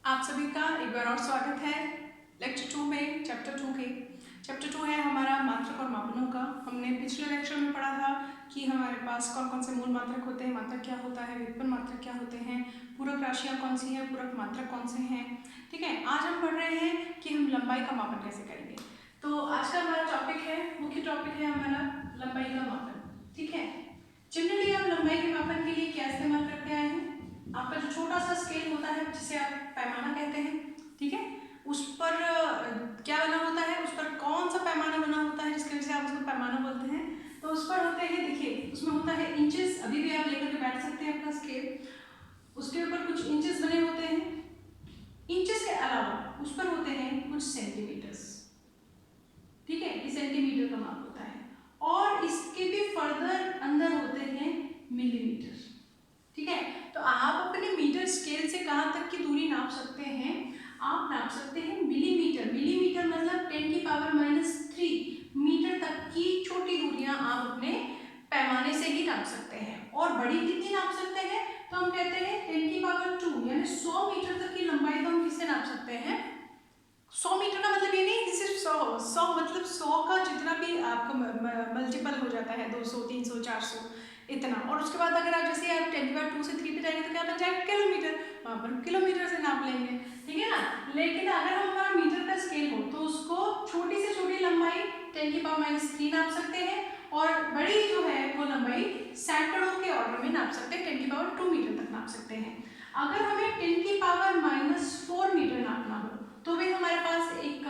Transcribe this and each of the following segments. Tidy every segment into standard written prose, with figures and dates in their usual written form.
आप सभी का एक बार और स्वागत है लेक्चर 2 में, चैप्टर 2 के। चैप्टर 2 है हमारा मात्रक और मापनों का। हमने पिछले लेक्चर में पढ़ा था कि हमारे पास कौन कौन से मूल मात्रक होते हैं, मात्रक क्या होता है, व्युत्पन्न मात्रक क्या होते हैं, पूरक राशियाँ कौन सी हैं, पूरक मात्रक कौन से हैं। ठीक है, आज हम पढ़ रहे हैं कि हम लंबाई का मापन कैसे करेंगे। तो आज का हमारा टॉपिक है, मुख्य टॉपिक है हमारा लंबाई का मापन। ठीक है, जनरली आप लंबाई के मापन के लिए क्या इस्तेमाल करते आए हैं? आपका जो छोटा सा स्केल होता है जिसे आप पैमाना कहते हैं, ठीक है, उस पर क्या बना होता है, उस पर कौन सा पैमाना बना होता है जिसकी वजह से आप उसको पैमाना बोलते हैं। तो उस पर होते हैं, देखिए उसमें होता है इंचेस। अभी भी आप लेकर के बैठ सकते हैं अपना स्केल, उसके ऊपर कुछ इंचेस बने होते हैं। इंचेस के अलावा उस पर होते हैं कुछ सेंटीमीटर्स। ठीक है, ये सेंटीमीटर का माप होता है। और इसके भी फर्दर अंदर होते हैं मिलीमीटर। ठीक है, तो आप अपने मीटर स्केल से कहाँ तक की दूरी नाप सकते हैं? आप नाप सकते हैं मिलीमीटर। मिलीमीटर मतलब 10⁻³ मीटर तक की छोटी दूरियां आप अपने पैमाने से ही नाप सकते हैं। और बड़ी कितनी नाप सकते हैं? तो हम कहते हैं 10⁻², यानी 100 मीटर तक की लंबाई तो हम किससे नाप सकते हैं? 100 मीटर का मतलब ये नहीं कि सिर्फ 100 मतलब 100 का जितना भी आपका मल्टीपल हो जाता है, 200, 300, 400 इतना। और उसके बाद अगर आप जैसे आप 10⁻2 से 3 पे जाएंगे तो क्या बन जाएगा? किलोमीटर। वहाँ पर किलोमीटर से नाप लेंगे, ठीक है ना। लेकिन अगर हमारा मीटर का स्केल हो तो उसको छोटी से छोटी लंबाई 10⁻³ नाप सकते हैं, और बड़ी जो है वो लंबाई सैकड़ों के ऑर्डर में नाप सकते हैं, 10⁻2 मीटर तक नाप सकते हैं। अगर हमें 10⁻⁻4 मीटर नापना हो तो भी हमारे पास एक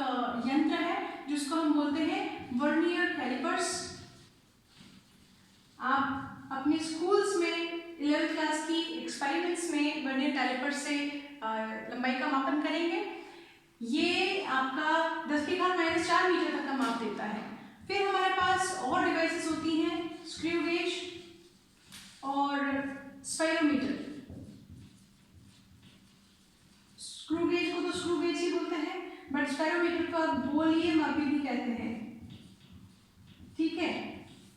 यंत्र है जिसको हम बोलते हैं वर्नियर कैलिपर्स। आप अपने स्कूल्स में 11th क्लास की एक्सपेरिमेंट्स में वर्नियर कैलिपर्स से लंबाई का मापन करेंगे। ये आपका 10⁻⁴ मीटर तक का माप देता है। फिर हमारे पास और डिवाइसेस होती हैं, स्क्रू गेज और स्पाइरोमीटर। स्क्रू गेज को तो स्क्रू गेज ही बोलते हैं, बट स्पाइरोमीटर को आप गोलीय मापी भी कहते हैं। ठीक है,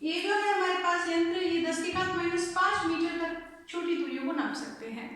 ये जो है हमारे पास यंत्र, ये 10⁻⁵ मीटर तक छोटी दूरियों को नाप सकते हैं।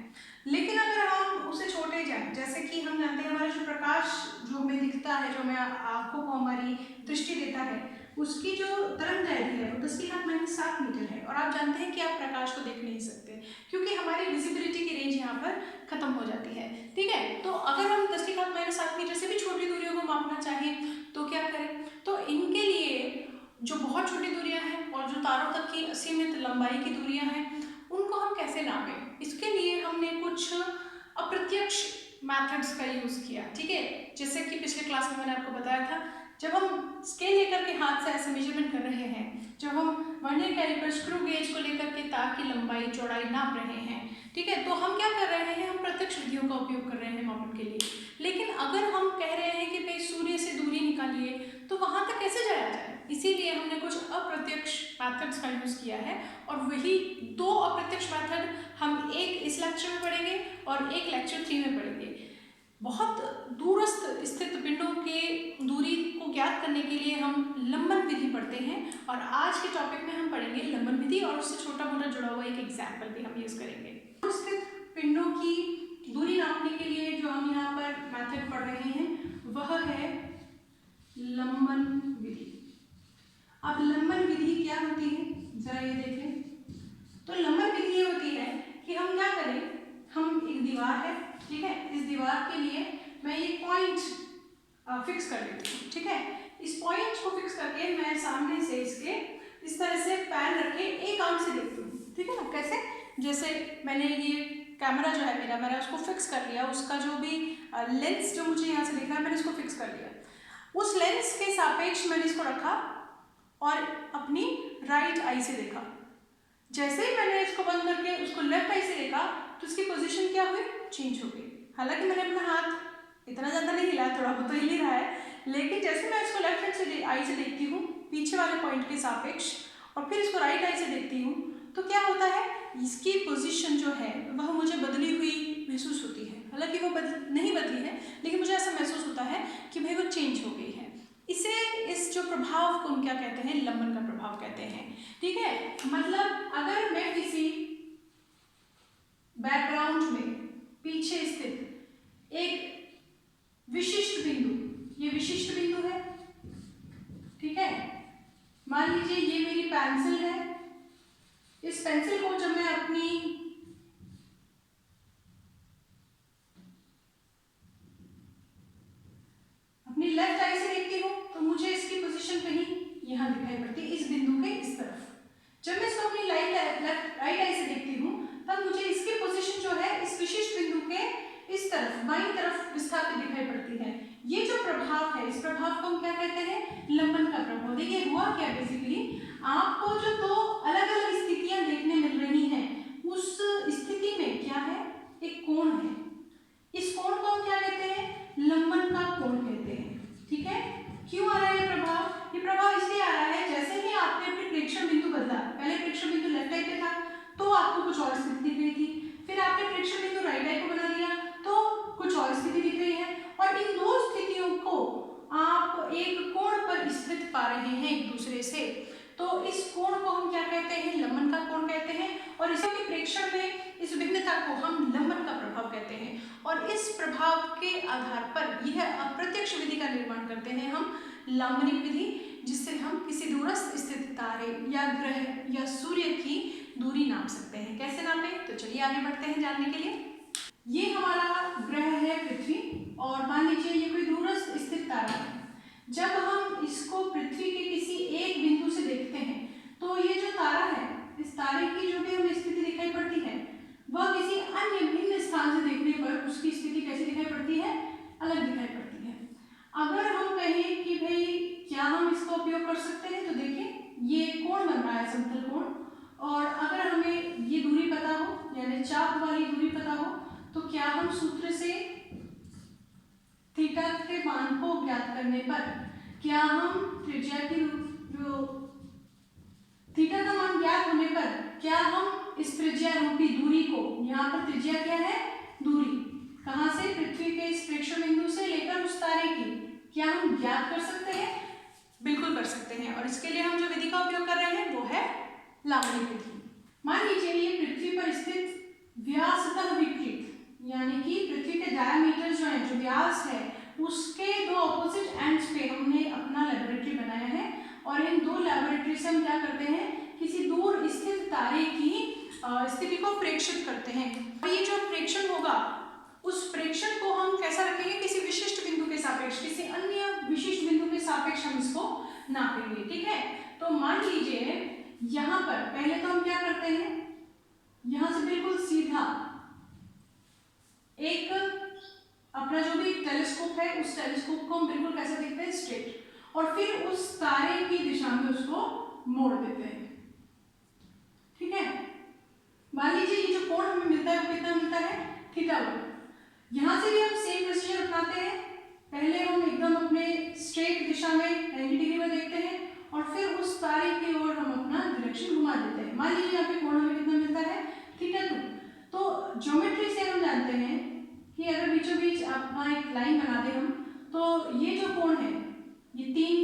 लेकिन अगर हम उसे छोटे जाएं, जैसे कि हम जानते हैं हमारा जो प्रकाश जो हमें दिखता है, जो हमें आंखों को हमारी दृष्टि देता है, उसकी जो तरंग दैर्घ्य है वो 10⁻⁷ मीटर है। और आप जानते हैं कि आप प्रकाश को देख नहीं सकते क्योंकि हमारी विजिबिलिटी की रेंज यहाँ पर खत्म हो जाती है। ठीक है, तो अगर हम 10⁻⁷ मीटर से भी छोटी दूरियों को मापना चाहें तो क्या करें? तो इनके लिए जो बहुत छोटी दूरियां हैं और जो तारों तक की असीमित लंबाई की दूरियां हैं, उनको हम कैसे नापें? इसके लिए हमने कुछ अप्रत्यक्ष मेथड्स का यूज किया। ठीक है, जैसे कि पिछले क्लास में मैंने आपको बताया था, जब हम स्केल लेकर के हाथ से ऐसे मेजरमेंट कर रहे हैं, जब हम वर्नियर कैलिपर स्क्रू गेज को लेकर के तार की लंबाई चौड़ाई नाप रहे हैं, ठीक है, तो हम क्या कर रहे हैं? हम प्रत्यक्ष विधियों का उपयोग कर रहे हैं मापन के लिए। लेकिन अगर हम कह रहे हैं कि भाई सूर्य से दूरी निकालिए, तो वहां तक कैसे जाया जाए? इसीलिए हमने कुछ अप्रत्यक्ष मेथड्स का यूज किया है, और वही 2 अप्रत्यक्ष मेथड हम एक इस लेक्चर में पढ़ेंगे और एक लेक्चर 3 में पढ़ेंगे। बहुत दूरस्थ स्थित पिंडों के दूरी को ज्ञात करने के लिए हम लंबन विधि पढ़ते हैं, और आज के टॉपिक में हम पढ़ेंगे लंबन विधि, और उससे छोटा मोटा जुड़ा हुआ एक एग्जाम्पल भी हम यूज करेंगे। दूरस्थित पिंडों की दूरी नापने के लिए जो हम यहाँ पर मेथड पढ़ रहे हैं वह है लंबन विधि। अब लंबन विधि क्या होती है जरा ये देखें। तो लंबन विधि ये होती है कि हम क्या करें, हम एक दीवार है, ठीक है, इस दीवार के लिए मैं ये पॉइंट फिक्स कर लेती हूँ। ठीक है, इस पॉइंट को फिक्स करके मैं सामने से इसके इस तरह से पैर रखे एक आंख से देखती हूँ। ठीक है ना, कैसे? जैसे मैंने ये कैमरा जो है मैंने उसको फिक्स कर लिया, उसका जो भी लेंस जो मुझे यहाँ से दिख रहा है मैंने इसको फिक्स कर लिया। उस लेंस के सापेक्ष मैंने इसको रखा और अपनी राइट आई से देखा। जैसे ही मैंने इसको बंद करके उसको लेफ्ट आई से देखा तो इसकी पोजीशन क्या हुई? चेंज हो गई। हालांकि मैंने अपना हाथ इतना ज़्यादा नहीं हिलाया, थोड़ा बहुत तो हिल ही रहा है, लेकिन जैसे मैं इसको लेफ्ट हैंड से आई से देखती हूँ पीछे वाले पॉइंट के सापेक्ष, और फिर इसको राइट आई से देखती हूँ, तो क्या होता है? इसकी पोजीशन जो है वह मुझे बदली हुई महसूस होती है। हालांकि वो नहीं बदली है, लेकिन मुझे ऐसा महसूस होता है कि भाई वो चेंज हो गई है। इसे इस जो प्रभाव को हम क्या कहते हैं? लंबन का प्रभाव कहते हैं। ठीक है, मतलब अगर मैं किसी बैकग्राउंड में पीछे स्थित एक बाईं तरफ विस्थापित दिखाई पड़ती है। ये जो प्रभाव है, इस प्रभाव को हम क्या कहते हैं? लंबन का प्रभाव। देखिए हुआ क्या, बेसिकली आपको जो दो अलग अलग स्थितियां देखने मिल रही हैं, उस स्थिति में क्या है? एक कोण है। इस कोण को हम क्या कहते हैं? लंबन का कोण कहते हैं। ठीक है, क्यों आ रहा है ये प्रभाव? ये प्रभाव इसलिए आ रहा है, जैसे ही आपने अपने प्रेक्षण बिंदु बदला, पहले प्रेक्षण बिंदु लेफ्ट आई पे था तो आपको कुछ और स्थिति दिख रही थी, फिर आपने प्रेक्षण बिंदु राइट आई को बना दिया तो कुछ और स्थिति दिख रही है, और इन दो स्थितियों को आप एक कोण पर स्थित पा रहे हैं एक दूसरे से, तो इस कोण को हम क्या कहते हैं? लंबन का कोण कहते हैं। और इसी के प्रेक्षण में इस भिन्नता को हम लंबन का प्रभाव कहते हैं। और इस प्रभाव के आधार पर यह अप्रत्यक्ष विधि का निर्माण करते हैं हम, लांबनिक विधि, जिससे हम किसी दूरस्थ स्थित तारे या ग्रह या सूर्य की दूरी नाप सकते हैं। कैसे नापें? तो चलिए आगे बढ़ते हैं जानने के लिए। ये हमारा ग्रह है पृथ्वी, और मान लीजिए ये कोई दूरस्थ स्थित तारा है। जब हम इसको पृथ्वी के किसी एक बिंदु से देखते हैं तो ये जो तारा है, इस तारे की जो भी हमें स्थिति दिखाई पड़ती है, वह किसी अन्य भिन्न स्थान से देखने पर उसकी स्थिति कैसी दिखाई पड़ती है? अलग दिखाई पड़ती है। अगर हम कहें कि भाई क्या हम इसका उपयोग कर सकते हैं, तो देखिए ये कोण बन रहा है, समतल कोण, और अगर हमें ये दूरी पता हो, यानी चाप वाली दूरी पता हो, तो क्या हम सूत्र से थीटा के मान को ज्ञात करने पर क्या हम त्रिज्या की थीटा का मान ज्ञात होने पर क्या हम इस त्रिज्या रूपी दूरी को, यहाँ पर त्रिज्या क्या है? दूरी, कहाँ से? पृथ्वी के इस प्रेक्षण बिंदु से लेकर उस तारे की, क्या हम ज्ञात कर सकते हैं? बिल्कुल कर सकते हैं। और इसके लिए हम जो विधि का उपयोग कर रहे हैं वो है लांबनिक विधि। मान लीजिए ये पृथ्वी पर स्थित व्यासतः विकृत, यानी कि पृथ्वी के डायमीटर जो है, जो व्यास है, उसके दो ऑपोजिट एंड्स पे हमने अपना लेबोरेटरी बनाया है, और इन दो लेबोरेटरी से हम क्या करते हैं? किसी दूर स्थित तारे की स्थिति को प्रेक्षित करते हैं। और ये जो प्रेक्षण होगा, उस प्रेक्षण को हम कैसा रखेंगे? किसी विशिष्ट बिंदु के सापेक्ष, किसी अन्य विशिष्ट बिंदु के सापेक्ष हम इसको नापेंगे। ठीक है, तो मान लीजिए यहाँ पर पहले तो हम क्या करते हैं? यहाँ से बिल्कुल सीधा एक अपना जो भी टेलीस्कोप है, उस टेलीस्कोप को हम बिल्कुल कैसे देखते हैं? स्ट्रेट, और फिर उस तारे की दिशा में उसको मोड़ देते हैं। ठीक है, मान लीजिए ये जो कोण हमें मिलता है वो कितना मिलता है? थीटा1। यहाँ से भी हम सेम प्रोसीजर अपनाते हैं, पहले हम एकदम अपने स्ट्रेट दिशा में 90 डिग्री में देखते हैं, और फिर उस तारे की ओर हम अपना डायरेक्शन घुमा देते हैं। मान लीजिए यहाँ पे कोण हमें कितना मिलता है? थीटा2। तो ज्योमेट्री से हम जानते हैं कि अगर बीचों बीच अपना एक लाइन बना दें हम, तो ये जो कोण है, ये तीन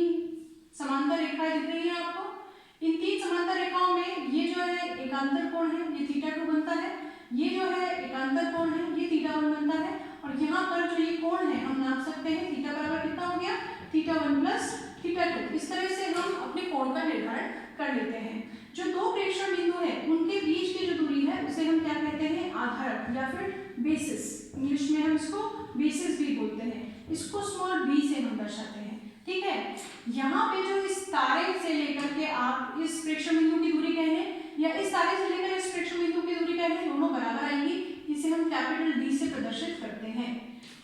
समांतर रेखाएं दिख रही है आपको। इन तीन समांतर रेखाओं में ये जो है एकांतर कोण है, ये थीटा2 बनता है, ये जो है एकांतर कोण है, ये थीटा1 बनता है, और यहाँ पर जो ये कोण है हम नाप सकते हैं थीटा बराबर कितना हो गया? थीटा1 प्लस थीटा2। इस तरह से हम अपने कोण का निर्धारण कर लेते हैं। जो दो प्रेक्षण बिंदु है उनके बीच की जो दूरी है उसे हम क्या कहते हैं? आधारक या फिर बेसिस। इंग्लिश में हम इसको बेसिस भी बोलते हैं, इसको स्मॉल बी से हम दर्शाते हैं। ठीक है, यहाँ पे जो इस तारे से लेकर के आप इस प्रेक्षण बिंदु की दूरी कह लें, या इस तारे से लेकर इस प्रेक्षण बिंदु की दूरी कह लें, दोनों बराबर आएंगी। इसे हम कैपिटल डी से प्रदर्शित करते हैं।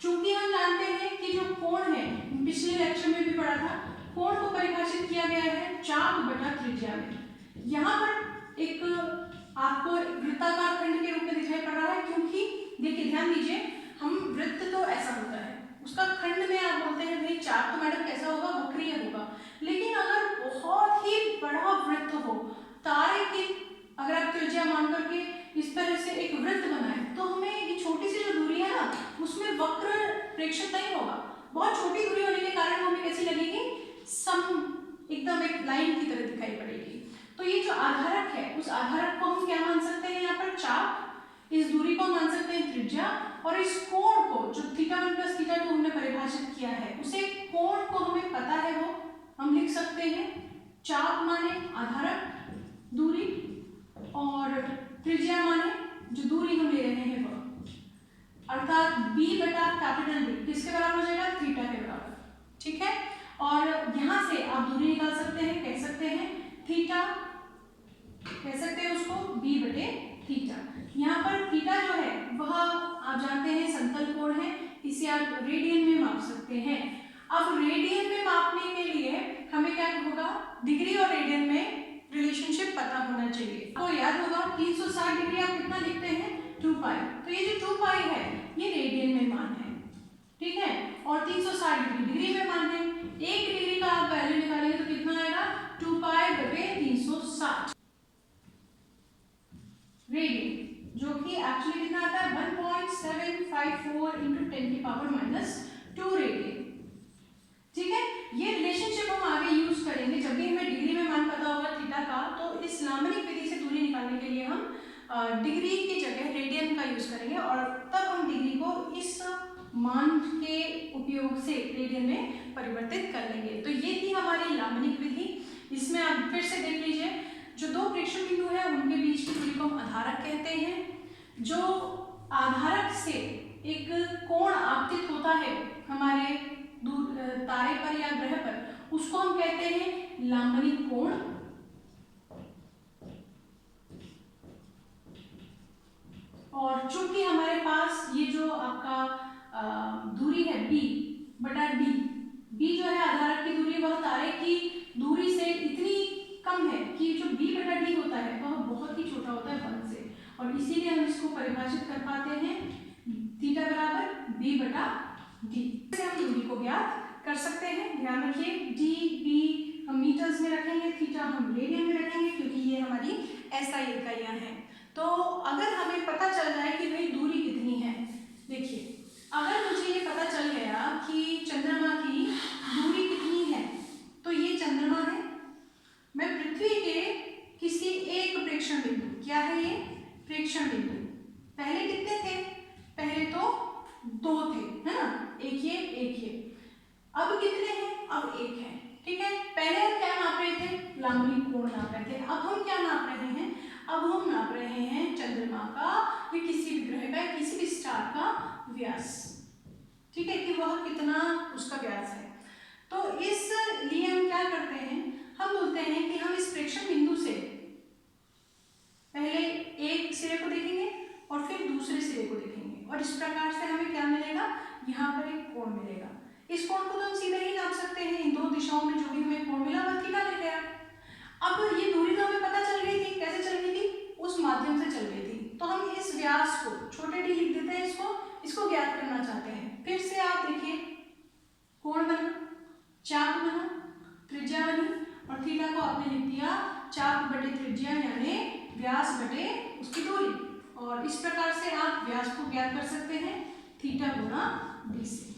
चूंकि हम जानते हैं कि जो कोण है, पिछले लेक्चर में भी पढ़ा था, कोण को परिभाषित किया गया है चाप बटा त्रिज्या में। यहाँ पर एक आपको वृत्ताकार खंड के रूप में दिखाई पड़ रहा है, क्योंकि देखिए ध्यान दीजिए, हम वृत्त तो ऐसा होता है, उसका खंड में आप बोलते हैं भाई चाप तो मैडम कैसा होगा? वक्रीय होगा। लेकिन अगर बहुत ही बड़ा वृत्त हो, तारे की अगर आप त्रिज्या मान करके इस तरह से एक वृत्त बनाए, तो हमें ये छोटी सी जो दूरी है ना, उसमें वक्र प्रेक्षण नहीं होगा। बहुत छोटी दूरी होने के कारण हमें कैसी लगेगी? एकदम एक लाइन की तरह दिखाई पड़ेगी। तो ये जो आधारक है, उस आधारक को हम क्या मान सकते हैं? यहाँ पर चाप, इस दूरी को मान सकते हैं त्रिज्या, और इस कोण को जो थीटा1 प्लस थीटा2 हमने परिभाषित किया है, उसे कोण को हमें पता है, वो हम लिख सकते हैं चाप माने आधारक दूरी, और त्रिज्या माने जो दूरी हम ले रहे हैं वह, अर्थात b बटा कैपिटल D किसके बराबर हो जाएगा? थीटा के बराबर। ठीक है, और यहाँ से आप दूरी निकाल सकते हैं, कह सकते हैं थीटा, कह सकते हैं उसको b बटे थीटा। यहाँ पर थीटा जो है वह आप जानते हैं समतल कोण है, इसे आप रेडियन में माप सकते हैं। अब रेडियन में मापने के लिए हमें क्या होगा, डिग्री और रेडियन में रिलेशनशिप पता होना चाहिए। तो याद होगा 360 डिग्री आप कितना लिखते हैं, 2 पाई। तो ये जो 2 पाई है ये रेडियन में मान है, ठीक है, और 360 डिग्री में मान है। 1 डिग्री का आप वैल्यू निकालेंगे तो कितना आएगा, 2 पाई बटे 360 रेडियन, जो कि एक्चुअली कितना आता है 1.754 इंटू 10⁻⁻² रेडियन। ठीक है, ये रिलेशनशिप हम आगे यूज करेंगे जब भी हमें डिग्री में मान पता होगा थीटा का। तो इस लामनिक विधि से दूरी निकालने के लिए हम डिग्री की जगह रेडियन का यूज करेंगे और तब हम डिग्री को इस मान के उपयोग से रेडियन में परिवर्तित कर लेंगे। तो ये थी हमारी लामनिक विधि। इसमें आप फिर से देख लीजिए, जो दो प्रेक्षण बिंदु है उनके बीच की दूरी को हम आधारक कहते हैं। जो आधारक से एक कोण आपतित होता है हमारे तारे पर या ग्रह पर, उसको हम कहते हैं लांगनिक कोण। और चूंकि हमारे पास ये जो आपका दूरी है b बटा d, b जो है आधारक की दूरी, वह तारे की दूरी से इतनी कम है कि जो b बटा d होता है वह बहुत ही छोटा होता है 1 से, और इसीलिए हम इसको परिभाषित कर पाते हैं थीटा बराबर b बटा d से हम दूरी को ज्ञात कर सकते हैं। ध्यान रखिए d b हम मीटर्स में रखेंगे, थीटा हम रेडियन में रखेंगे, क्योंकि ये हमारी SI इकाइयां हैं। तो अगर हमें पता चल जाए कि भाई दूरी कितनी है, देखिए अगर मुझे ये पता चल गया कि चंद्रमा की दूरी कितनी है, तो ये चंद्रमा है, मैं पृथ्वी के किसी एक प्रेक्षण बिंदु, क्या है ये प्रेक्षण बिंदु, पहले कितने थे, पहले तो 2 थे, है ना, एक ये, अब कितने हैं, अब 1 है, ठीक है। पहले हम क्या नाप रहे थे, लांगनिक कोण नाप रहे थे, अब हम क्या नाप रहे हैं, अब हम नाप रहे हैं चंद्रमा का या किसी भी ग्रह का, किसी भी स्टार का व्यास, ठीक है, कि वह कितना उसका व्यास है। तो इसलिए हम क्या करते हैं, हम बोलते हैं कि हम इस प्रेक्षण बिंदु से पहले एक सिरे को देखेंगे और फिर दूसरे सिरे को देखेंगे, और इस प्रकार से हमें क्या मिलेगा, यहाँ पर एक कोण मिलेगा। इस कोण को तो हम सीधे ही नाप सकते हैं, इन दो दिशाओं में जो भी हमें कोण मिला वह थीटा मिल गया। अब ये दूरी तो हमें पता चल गई थी, कैसे चल गई थी, उस माध्यम से चल गई थी, तो हम इस व्यास को छोटे डी लिख देते हैं, इसको ज्ञात करना चाहते हैं। फिर से आप देखिए, कोण बना, चाप बना, त्रिज्या बनी, और थीटा को आपने लिख दिया चाप बटे त्रिज्या, यानी व्यास बटे उसकी दूरी, और इस प्रकार से आप व्यास को ज्ञात कर सकते हैं थीटा गुणा डी से,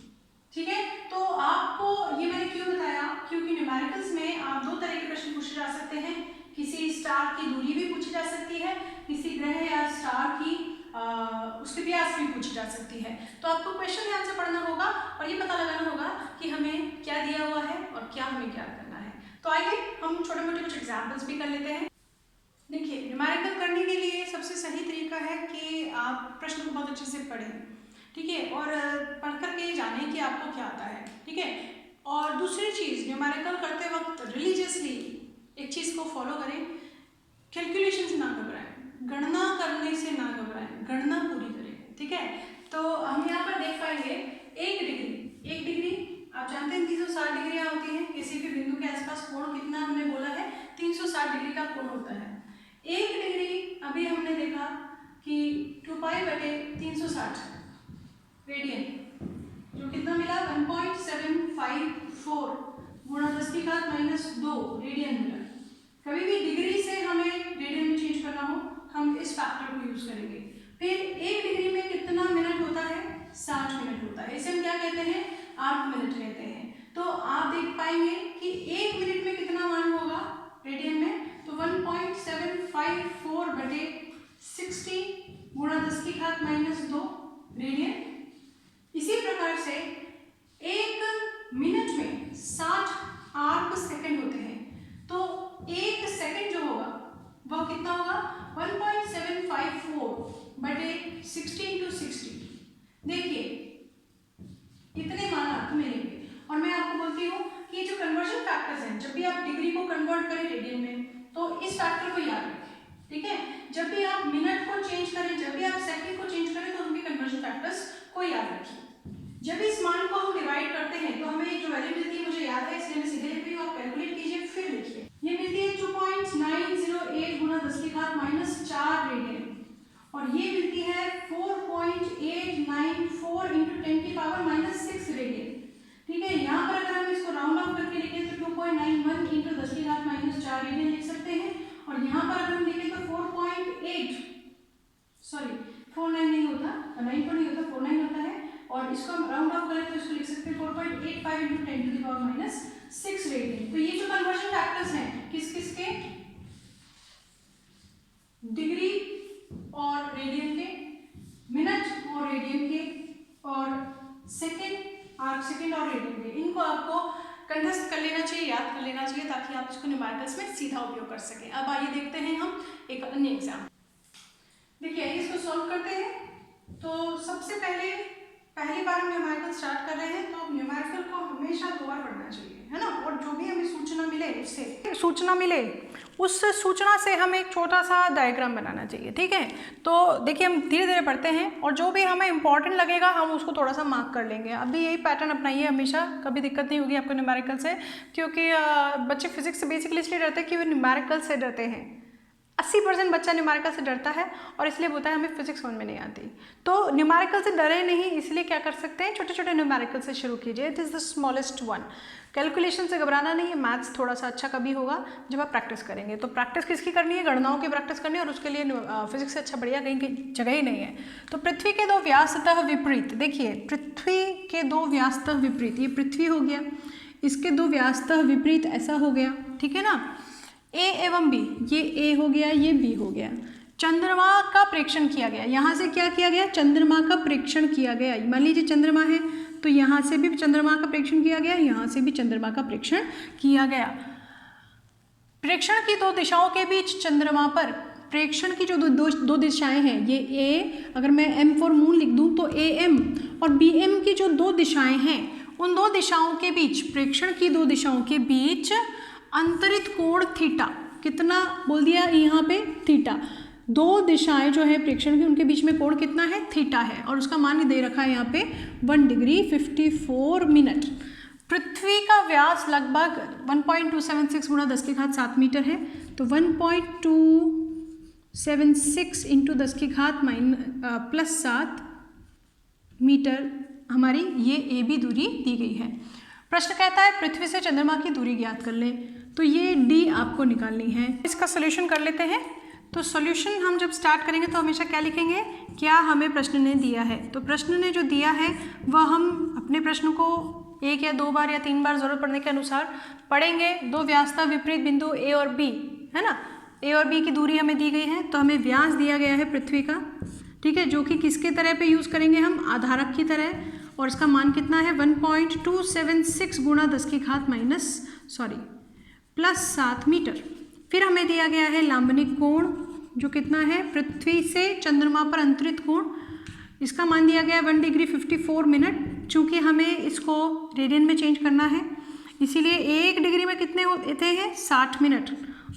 ठीक है। तो आपको ये मैंने क्यों बताया, क्योंकि न्यूमेरिकल्स में आप 2 तरह के प्रश्न पूछे जा सकते हैं, किसी स्टार की दूरी भी पूछी जा सकती है, किसी ग्रह या स्टार की उसके व्यास भी पूछी जा सकती है। तो आपको क्वेश्चन ध्यान से पढ़ना होगा और ये पता लगाना होगा कि हमें क्या दिया हुआ है और क्या हमें क्या करना है। तो आइए हम छोटे मोटे कुछ एग्जाम्पल्स भी कर लेते हैं। देखिए, न्यूमेरिकल करने के लिए सबसे सही तरीका है कि आप प्रश्न को बहुत अच्छे से पढ़ें, ठीक है, और पढ़ करके जाने कि आपको क्या आता है, ठीक है। और दूसरी चीज़, न्यूमेरिकल करते वक्त रिलीजियसली एक चीज़ को फॉलो करें, कैलकुलेशन से ना घबराएं, गणना करने से ना घबराएं, गणना पूरी करें, ठीक है। तो हम यहाँ पर देख पाएंगे 1 डिग्री आप जानते हैं 360 डिग्रियाँ होती हैं, किसी भी बिंदु के आसपास कोण कितना हमने बोला है, 360 डिग्री का कोण होता है। 1 डिग्री अभी हमने देखा कि 2 पाई बटे 360 रेडियन, जो कितना मिला 1.754 गुणा 10⁻⁻² रेडियन मिला। कभी भी डिग्री से हमें रेडियन में चेंज करना हो, हम इस फैक्टर को यूज करेंगे। फिर 1 डिग्री में कितना मिनट होता है, 60 मिनट होता है, इसे हम क्या कहते हैं, 8 मिनट कहते हैं। तो आप देख पाएंगे कि 1 मिनट में कितना मान होगा रेडियन में, तो 1.754 बटे 60 गुणा 10⁻⁻² रेडियन। इसी प्रकार से 1 मिनट में 60 आर्क सेकंड होते हैं, तो 1 सेकंड जो होगा वह कितना होगा, 1.754 बटे 60 × 60। देखिए इतने मान आपको मिलेंगे। और मैं आपको बोलती हूँ कि ये जो कन्वर्जन फैक्टर्स हैं, जब भी आप डिग्री को कन्वर्ट करें रेडियन में, तो इस फैक्टर को याद रखें, ठीक है। जब भी आप मिनट को चेंज करें, जब भी आप सेकंड को चेंज करें, तो उनके कन्वर्जन फैक्टर्स को याद रखिए। जब इस मान को हम डिवाइड करते हैं तो हमें जो वैल्यू मिलती है मुझे याद है, इसलिए मैं सीधे लिख रही हूँ, आप कैलकुलेट कीजिए फिर लिखिए। ये मिलती है 2.908 गुना 10 की घात -4 रेडियन, और ये मिलती है 4.894 इंटू 10 की पावर -6 रेडियन। ठीक है, यहाँ पर अगर हम इसको राउंड ऑफ करके लिखें तो 2.91 इंटू 10 की घात -4 रेडियन लिख सकते हैं, और यहाँ पर अगर हम लिखें तो 49 नहीं होता, 9 तो नहीं होता, 49 होता है, और इसको हम राउंड ऑफ करें तो इसको लिख सकते हैं 4.85 into 10 to the power -6 radian. तो ये जो कन्वर्जन फैक्टर्स हैं किस किस के, डिग्री और रेडियन के, मिनट और रेडियन के, और सेकंड और रेडियन के, इनको आपको कंठस्थ कर लेना चाहिए, याद कर लेना चाहिए, ताकि आप इसको न्यूमेरिकल्स में सीधा उपयोग कर सकें। अब आइए देखते हैं हम एक अन्य एग्जाम्पल। देखिए इसको सॉल्व करते हैं। तो सबसे पहली बार हम न्यूमेरिकल स्टार्ट कर रहे हैं, तो न्यूमेरिकल को हमेशा 2 बार पढ़ना चाहिए, है ना, और जो भी हमें सूचना मिले उस सूचना से हमें एक छोटा सा डायग्राम बनाना चाहिए। ठीक है, तो देखिए हम धीरे धीरे पढ़ते हैं, और जो भी हमें इंपॉर्टेंट लगेगा हम उसको थोड़ा सा मार्क कर लेंगे। अभी यही पैटर्न अपनाइए हमेशा, कभी दिक्कत नहीं होगी आपको न्यूमेरिकल से, क्योंकि बच्चे फिजिक्स से बेसिकली इसलिए डरते हैं कि वे न्यूमेरिकल से डरते हैं। 80% बच्चा न्यूमेरिकल से डरता है, और इसलिए बोलता है हमें फिजिक्स समझ में नहीं आती। तो न्यूमेरिकल से डरे नहीं, इसलिए क्या कर सकते हैं, छोटे छोटे न्यूमेरिकल से शुरू कीजिए। It is the smallest one. Calculation से घबराना नहीं है, मैथ्स थोड़ा सा अच्छा कभी होगा जब आप प्रैक्टिस करेंगे। तो प्रैक्टिस किसकी करनी है, गणनाओं की प्रैक्टिस करनी है, और उसके लिए फिजिक्स से अच्छा बढ़िया कहीं जगह ही नहीं है। तो पृथ्वी के 2 व्यासतः विपरीत, देखिए पृथ्वी के 2 व्यासतः विपरीत, ये पृथ्वी हो गया, इसके 2 व्यासतः विपरीत ऐसा हो गया, ठीक है ना, ए एवं बी, ये ए हो गया, ये बी हो गया। चंद्रमा का प्रेक्षण किया गया, यहाँ से क्या किया गया, चंद्रमा का प्रेक्षण किया गया। मान लीजिए चंद्रमा है तो यहाँ से भी चंद्रमा का प्रेक्षण किया गया, यहाँ से भी चंद्रमा का प्रेक्षण किया गया। प्रेक्षण की 2 दिशाओं के बीच चंद्रमा पर प्रेक्षण की जो दो दिशाएं हैं, ये ए, अगर मैं एम फॉर मून लिख दूँ तो ए एम, और बी एम की जो 2 दिशाएं हैं, उन 2 दिशाओं के बीच, प्रेक्षण की 2 दिशाओं के बीच अंतरित कोण थीटा, कितना बोल दिया यहाँ पे, थीटा। 2 दिशाएं जो है प्रेक्षण की, उनके बीच में कोण कितना है, थीटा है, और उसका मान दे रखा है यहाँ पे 1 डिग्री 54 मिनट। पृथ्वी का व्यास लगभग 1.276 गुणा 10 की घात 7 मीटर है, तो 1.276 इंटू 10 की घात +7 मीटर हमारी ये ए बी दूरी दी गई है। प्रश्न कहता है पृथ्वी से चंद्रमा की दूरी ज्ञात कर लें, तो ये डी आपको निकालनी है। इसका सोल्यूशन कर लेते हैं। तो सॉल्यूशन हम जब स्टार्ट करेंगे तो हमेशा क्या लिखेंगे, क्या हमें प्रश्न ने दिया है। तो प्रश्न ने जो दिया है वह हम अपने प्रश्न को 1 या 2 बार या 3 बार ज़रूरत पड़ने के अनुसार पढ़ेंगे। 2 व्यासतः विपरीत बिंदु ए और बी, है ना, ए और बी की दूरी हमें दी गई है, तो हमें व्यास दिया गया है पृथ्वी का, ठीक है, जो कि किसके तरह पे यूज़ करेंगे हम, आधारक की तरह, और इसका मान कितना है 1.276 गुणा 10 की घात +7 मीटर। फिर हमें दिया गया है लांबनिक कोण, जो कितना है, पृथ्वी से चंद्रमा पर अंतरित कोण, इसका मान दिया गया है 1 डिग्री 54 मिनट। चूँकि हमें इसको रेडियन में चेंज करना है, इसीलिए 1 डिग्री में कितने होते हैं, 60 मिनट,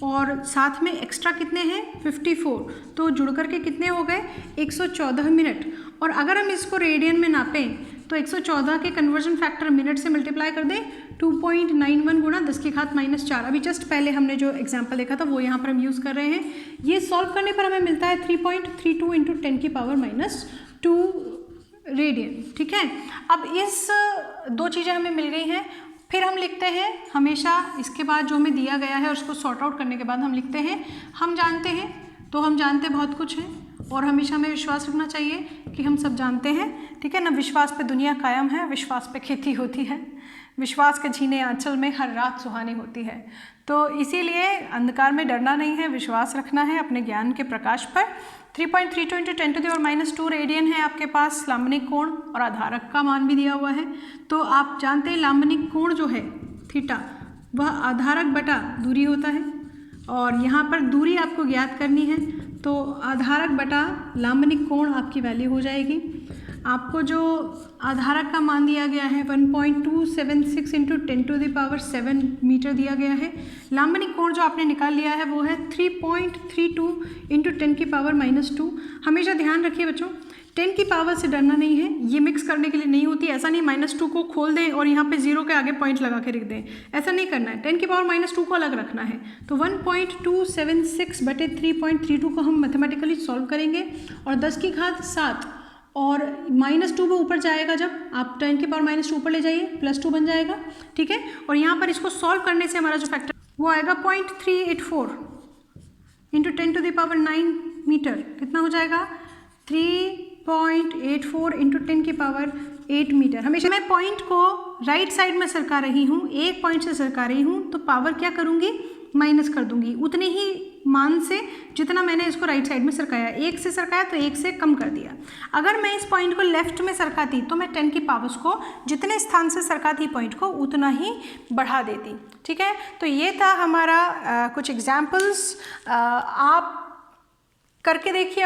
और साथ में एक्स्ट्रा कितने हैं, 54, तो जुड़ करके कितने हो गए, 114 मिनट। और अगर हम इसको रेडियन में नापें तो 114 के कन्वर्जन फैक्टर मिनट से मल्टीप्लाई कर दें, 2.91 गुणा 10 की घात -4। अभी जस्ट पहले हमने जो एग्जाम्पल देखा था वो यहाँ पर हम यूज़ कर रहे हैं। ये सॉल्व करने पर हमें मिलता है 3.32 इंटू 10 की पावर -2 रेडियन, ठीक है। अब इस 2 चीज़ें हमें मिल गई हैं। फिर हम लिखते हैं हमेशा, इसके बाद जो हमें दिया गया है उसको सॉर्ट आउट करने के बाद हम लिखते हैं हम जानते हैं, तो हम जानते बहुत कुछ हैं, और हमेशा हमें विश्वास रखना चाहिए कि हम सब जानते हैं, ठीक है ना। विश्वास पे दुनिया कायम है, विश्वास पे खेती होती है, विश्वास के झीने आंचल में हर रात सुहानी होती है। तो इसीलिए अंधकार में डरना नहीं है, विश्वास रखना है अपने ज्ञान के प्रकाश पर। 3.32 into 10 to the power -2 radian है आपके पास लांबनिक कोण, और आधारक का मान भी दिया हुआ है। तो आप जानते हैं लांबनिक कोण जो है थीटा, वह आधारक बटा दूरी होता है, और यहाँ पर दूरी आपको ज्ञात करनी है, तो आधारक बटा लांबनिक कोण आपकी वैल्यू हो जाएगी। आपको जो आधारक का मान दिया गया है 1.276 into 10 to the power 7 metre दिया गया है। लांबनिक कोण जो आपने निकाल लिया है वो है 3.32 इंटू 10 की पावर -2। हमेशा ध्यान रखिए बच्चों, 10 की पावर से डरना नहीं है, ये मिक्स करने के लिए नहीं होती। ऐसा नहीं -2 को खोल दें और यहाँ पे 0 के आगे पॉइंट लगा के रख दें, ऐसा नहीं करना है। 10 की पावर -2 को अलग रखना है। तो 1.276/3.32 को हम मैथमेटिकली सॉल्व करेंगे और 10 की घात 7 और -2 पे ऊपर जाएगा, जब आप 10 की पावर -2 ऊपर ले जाइए +2 बन जाएगा, ठीक है। और यहाँ पर इसको सॉल्व करने से हमारा जो फैक्टर वो आएगा 0.384 इंटू 10⁹9 मीटर, कितना हो जाएगा 3.84 इंटू 10⁸ मीटर। हमेशा मैं पॉइंट को राइट साइड में सरका रही हूँ, एक पॉइंट से सरका रही हूँ, तो पावर क्या करूँगी, माइनस कर दूंगी उतने ही मान से जितना मैंने इसको राइट साइड में सरकाया। 1 से सरकाया तो 1 से कम कर दिया। अगर मैं इस पॉइंट को लेफ्ट में सरकाती तो मैं 10 की पावर्स को जितने स्थान से सरकाती पॉइंट को उतना ही बढ़ा देती, ठीक है। तो ये था हमारा कुछ एग्जाम्पल्स। आप करके देखिए,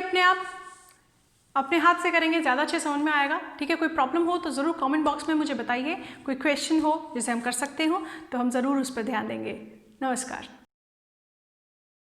अपने हाथ से करेंगे ज़्यादा अच्छे समझ में आएगा, ठीक है। कोई प्रॉब्लम हो तो ज़रूर कमेंट बॉक्स में मुझे बताइए, कोई क्वेश्चन हो जिसे हम कर सकते हो तो हम ज़रूर उस पर ध्यान देंगे। नमस्कार।